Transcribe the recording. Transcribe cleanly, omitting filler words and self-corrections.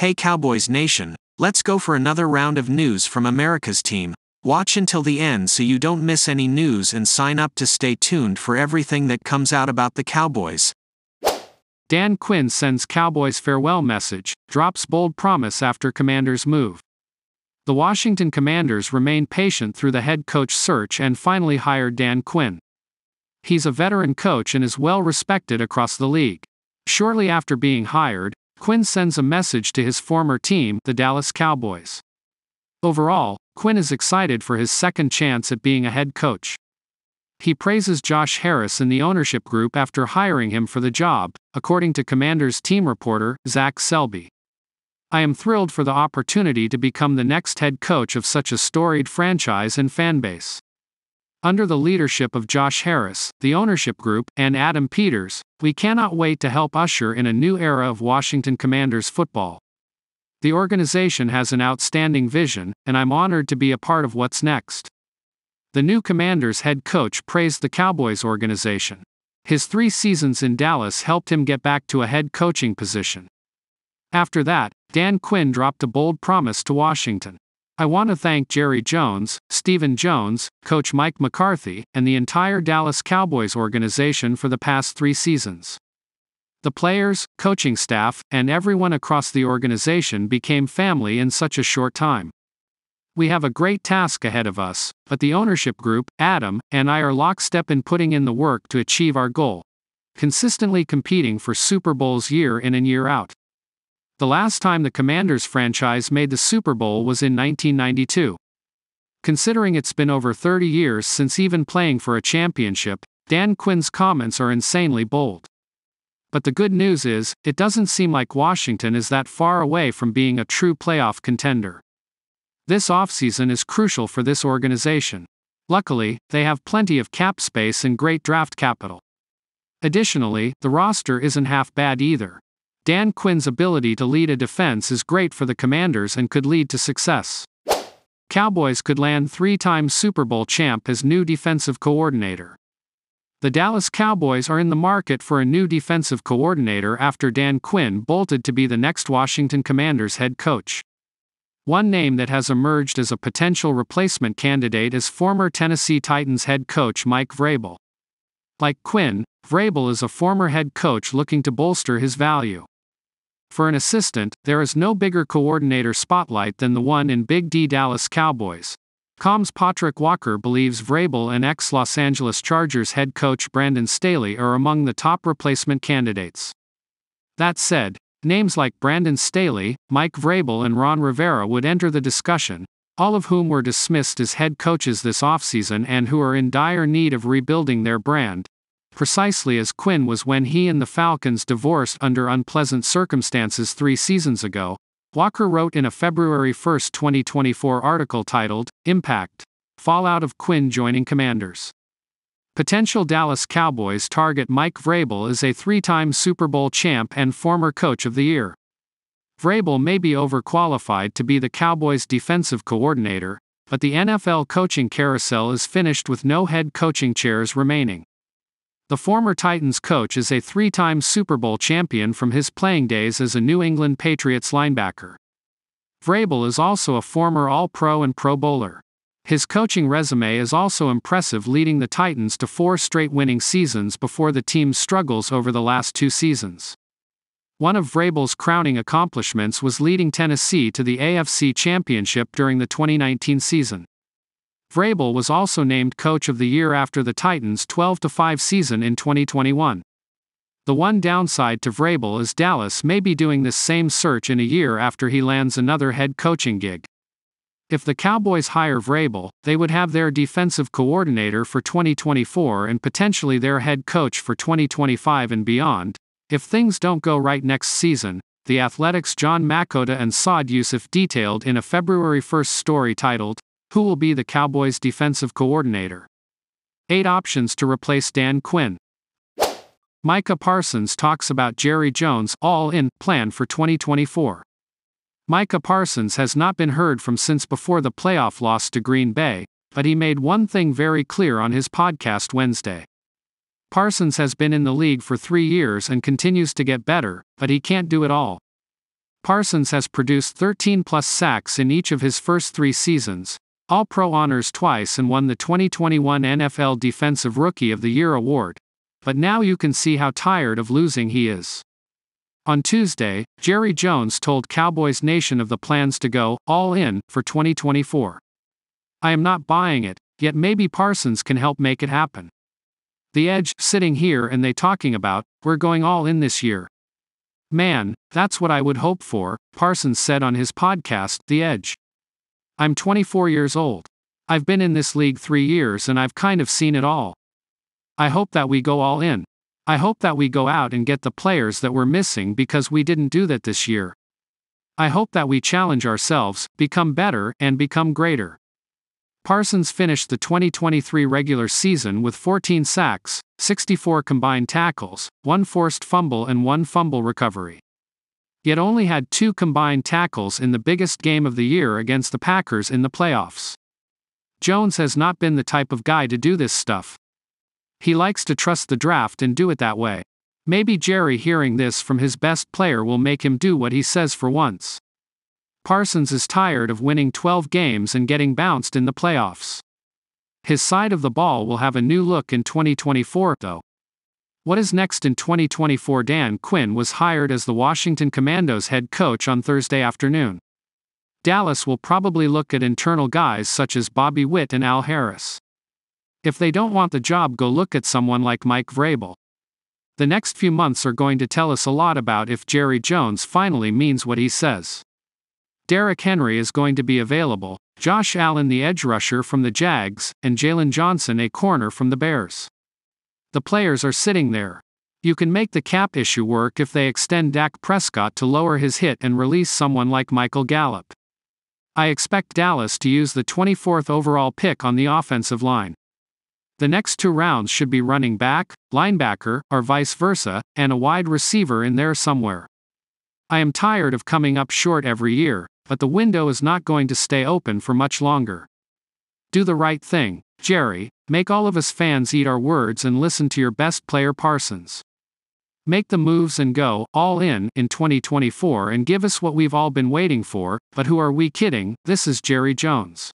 Hey Cowboys Nation, let's go for another round of news from America's team. Watch until the end so you don't miss any news and sign up to stay tuned for everything that comes out about the Cowboys. Dan Quinn sends Cowboys farewell message, drops bold promise after Commanders move. The Washington Commanders remained patient through the head coach search and finally hired Dan Quinn. He's a veteran coach and is well respected across the league. Shortly after being hired, Quinn sends a message to his former team, the Dallas Cowboys. Overall, Quinn is excited for his second chance at being a head coach. He praises Josh Harris and the ownership group after hiring him for the job, according to Commanders team reporter, Zach Selby. I am thrilled for the opportunity to become the next head coach of such a storied franchise and fanbase. Under the leadership of Josh Harris, the ownership group, and Adam Peters, we cannot wait to help usher in a new era of Washington Commanders football. The organization has an outstanding vision, and I'm honored to be a part of what's next. The new Commanders head coach praised the Cowboys organization. His 3 seasons in Dallas helped him get back to a head coaching position. After that, Dan Quinn dropped a bold promise to Washington. I want to thank Jerry Jones, Stephen Jones, Coach Mike McCarthy, and the entire Dallas Cowboys organization for the past 3 seasons. The players, coaching staff, and everyone across the organization became family in such a short time. We have a great task ahead of us, but the ownership group, Adam, and I are lockstep in putting in the work to achieve our goal. Consistently competing for Super Bowls year in and year out. The last time the Commanders franchise made the Super Bowl was in 1992. Considering it's been over 30 years since even playing for a championship, Dan Quinn's comments are insanely bold. But the good news is, it doesn't seem like Washington is that far away from being a true playoff contender. This offseason is crucial for this organization. Luckily, they have plenty of cap space and great draft capital. Additionally, the roster isn't half bad either. Dan Quinn's ability to lead a defense is great for the Commanders and could lead to success. Cowboys could land 3-time Super Bowl champ as new defensive coordinator. The Dallas Cowboys are in the market for a new defensive coordinator after Dan Quinn bolted to be the next Washington Commanders head coach. One name that has emerged as a potential replacement candidate is former Tennessee Titans head coach Mike Vrabel. Like Quinn, Vrabel is a former head coach looking to bolster his value. For an assistant, there is no bigger coordinator spotlight than the one in Big D Dallas Cowboys. Com's Patrick Walker believes Vrabel and ex-Los Angeles Chargers head coach Brandon Staley are among the top replacement candidates. That said, names like Brandon Staley, Mike Vrabel and Ron Rivera would enter the discussion, all of whom were dismissed as head coaches this offseason and who are in dire need of rebuilding their brand. Precisely as Quinn was when he and the Falcons divorced under unpleasant circumstances 3 seasons ago, Walker wrote in a February 1, 2024 article titled, Impact: Fallout of Quinn Joining Commanders. Potential Dallas Cowboys target Mike Vrabel as a 3-time Super Bowl champ and former Coach of the Year. Vrabel may be overqualified to be the Cowboys' defensive coordinator, but the NFL coaching carousel is finished with no head coaching chairs remaining. The former Titans coach is a 3-time Super Bowl champion from his playing days as a New England Patriots linebacker. Vrabel is also a former All-Pro and Pro Bowler. His coaching resume is also impressive, leading the Titans to 4 straight winning seasons before the team's struggles over the last 2 seasons. One of Vrabel's crowning accomplishments was leading Tennessee to the AFC Championship during the 2019 season. Vrabel was also named Coach of the Year after the Titans' 12-5 season in 2021. The one downside to Vrabel is Dallas may be doing this same search in a year after he lands another head coaching gig. If the Cowboys hire Vrabel, they would have their defensive coordinator for 2024 and potentially their head coach for 2025 and beyond. If things don't go right next season, The Athletic's John Makota and Saad Yousuf detailed in a February 1 story titled, Who will be the Cowboys' defensive coordinator? 8 options to replace Dan Quinn. Micah Parsons talks about Jerry Jones' all-in plan for 2024. Micah Parsons has not been heard from since before the playoff loss to Green Bay, but he made one thing very clear on his podcast Wednesday. Parsons has been in the league for 3 years and continues to get better, but he can't do it all. Parsons has produced 13-plus sacks in each of his first 3 seasons, All-Pro honors twice, and won the 2021 NFL Defensive Rookie of the Year award. But now you can see how tired of losing he is. On Tuesday, Jerry Jones told Cowboys Nation of the plans to go all in for 2024. I am not buying it, yet maybe Parsons can help make it happen. The Edge, sitting here and they talking about, we're going all in this year. Man, that's what I would hope for, Parsons said on his podcast, The Edge. I'm 24 years old. I've been in this league 3 years and I've kind of seen it all. I hope that we go all in. I hope that we go out and get the players that we're missing because we didn't do that this year. I hope that we challenge ourselves, become better, and become greater. Parsons finished the 2023 regular season with 14 sacks, 64 combined tackles, 1 forced fumble and 1 fumble recovery. Yet only had 2 combined tackles in the biggest game of the year against the Packers in the playoffs. Jones has not been the type of guy to do this stuff. He likes to trust the draft and do it that way. Maybe Jerry hearing this from his best player will make him do what he says for once. Parsons is tired of winning 12 games and getting bounced in the playoffs. His side of the ball will have a new look in 2024, though. What is next in 2024? Dan Quinn was hired as the Washington Commandos head coach on Thursday afternoon. Dallas will probably look at internal guys such as Bobby Witt and Al Harris. If they don't want the job, go look at someone like Mike Vrabel. The next few months are going to tell us a lot about if Jerry Jones finally means what he says. Derrick Henry is going to be available, Josh Allen the edge rusher from the Jags, and Jalen Johnson a corner from the Bears. The players are sitting there. You can make the cap issue work if they extend Dak Prescott to lower his hit and release someone like Michael Gallup. I expect Dallas to use the 24th overall pick on the offensive line. The next 2 rounds should be running back, linebacker, or vice versa, and a wide receiver in there somewhere. I am tired of coming up short every year, but the window is not going to stay open for much longer. Do the right thing, Jerry, make all of us fans eat our words and listen to your best player Parsons. Make the moves and go all in 2024 and give us what we've all been waiting for, but who are we kidding? This is Jerry Jones.